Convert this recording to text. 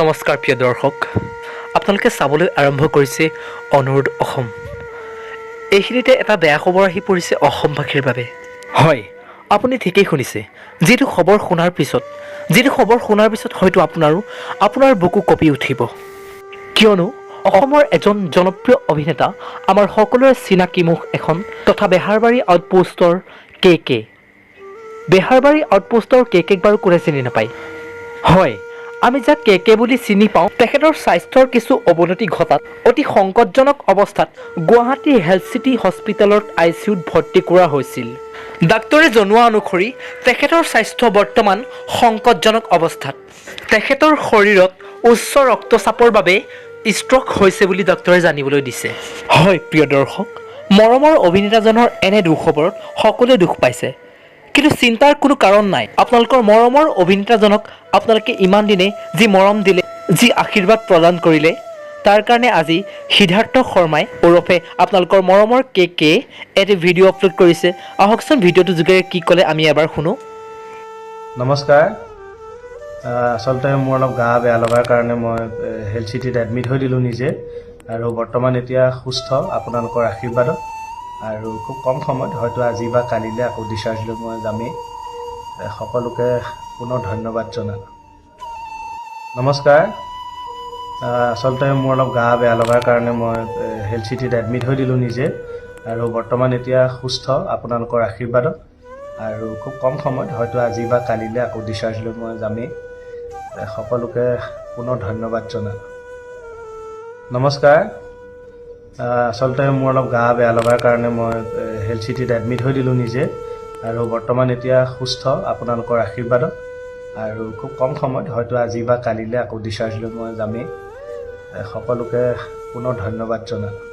নমস্কাৰ প্ৰিয় দৰ্শক, আপোনালোকে চাবলৈ আৰম্ভ কৰিছে অনুৰোধ অসম। এইখিনিতে এটা বেয়া খবৰ আহি পৰিছে অসমবাসীৰ বাবে। হয়, আপুনি ঠিকেই শুনিছে। যিটো খবৰ শুনাৰ পিছত হয়তো আপোনাৰ বুকু কঁপি উঠিব। কিয়নো অসমৰ এজন জনপ্ৰিয় অভিনেতা, আমাৰ সকলোৰে চিনাকি মুখ এখন তথা বেহাৰবাৰী আউটপোষ্টৰ কে বেহাৰবাৰী আউটপোষ্টৰ কেক বাৰু কোনে চিনি নাপায়। হয়, আমি যাক কে বুলি চিনি পাওঁ, তেখেতৰ স্বাস্থ্যৰ কিছু অৱনতি ঘটাত অতি সংকটজনক অৱস্থাত গুৱাহাটী হেল্থ চিটি হস্পিটেলত ICUত ভৰ্তি কৰা হৈছিল। ডাক্তৰে জনোৱা অনুসৰি তেখেতৰ স্বাস্থ্য বৰ্তমান সংকটজনক অৱস্থাত। তেখেতৰ শৰীৰত উচ্চ ৰক্তচাপৰ বাবে ষ্ট্ৰক হৈছে বুলি ডাক্তৰে জানিবলৈ দিছে। হয় প্ৰিয় দৰ্শক, মৰমৰ অভিনেতাজনৰ এনে দুখবৰত সকলোৱে দুখ পাইছে। কিন্তু চিন্তাৰ কোনো কাৰণ নাই। আপোনালোকৰ মৰমৰ অভিনেতাজনক আপোনালোকে ইমান দিনে যি মৰম দিলে, যি আশীৰ্বাদ প্ৰদান কৰিলে, তাৰ কাৰণে আজি সিদ্ধাৰ্থ শৰ্মাই ওৰফে আপোনালোকৰ মৰমৰ কে এটি ভিডিঅ' আপলোড কৰিছে। আহকচোন ভিডিঅ'টোৰ যোগেৰে কি ক'লে আমি এবাৰ শুনো। নমস্কাৰ। আচলতে মোৰ অলপ গা বেয়া লগাৰ কাৰণে মই হেল্থ চিটিত এডমিট হৈ দিলোঁ নিজে, আৰু বৰ্তমান এতিয়া সুস্থ আপোনালোকৰ আশীৰ্বাদত, আৰু খুব কম সময়ত হয়তো আজি বা কালিলৈ আকৌ ডিচাৰ্জ লৈ মই যামেই। সকলোকে পুনৰ ধন্যবাদ জনালোঁ। নমস্কাৰ। আচলতে মোৰ অলপ গা বেয়া লগাৰ কাৰণে মই হেল্থ চিটিত এডমিট হৈ দিলোঁ নিজে, আৰু বৰ্তমান এতিয়া সুস্থ আপোনালোকৰ আশীৰ্বাদত, আৰু খুব কম সময়ত হয়তো আজি বা কালিলৈ আকৌ ডিচাৰ্জ লৈ মই যামেই। সকলোকে পুনৰ ধন্যবাদ জনালোঁ। নমস্কাৰ। আচলতে মোৰ অলপ গা বেয়া লগাৰ কাৰণে মই হেল্থ চিটিত এডমিট হৈ দিলোঁ নিজে, আৰু বৰ্তমান এতিয়া সুস্থ আপোনালোকৰ আশীৰ্বাদত, আৰু খুব কম সময়ত হয়তো আজি বা কালিলৈ আকৌ ডিচাৰ্জ লৈ মই যামেই। সকলোকে পুনৰ ধন্যবাদ জনালোঁ।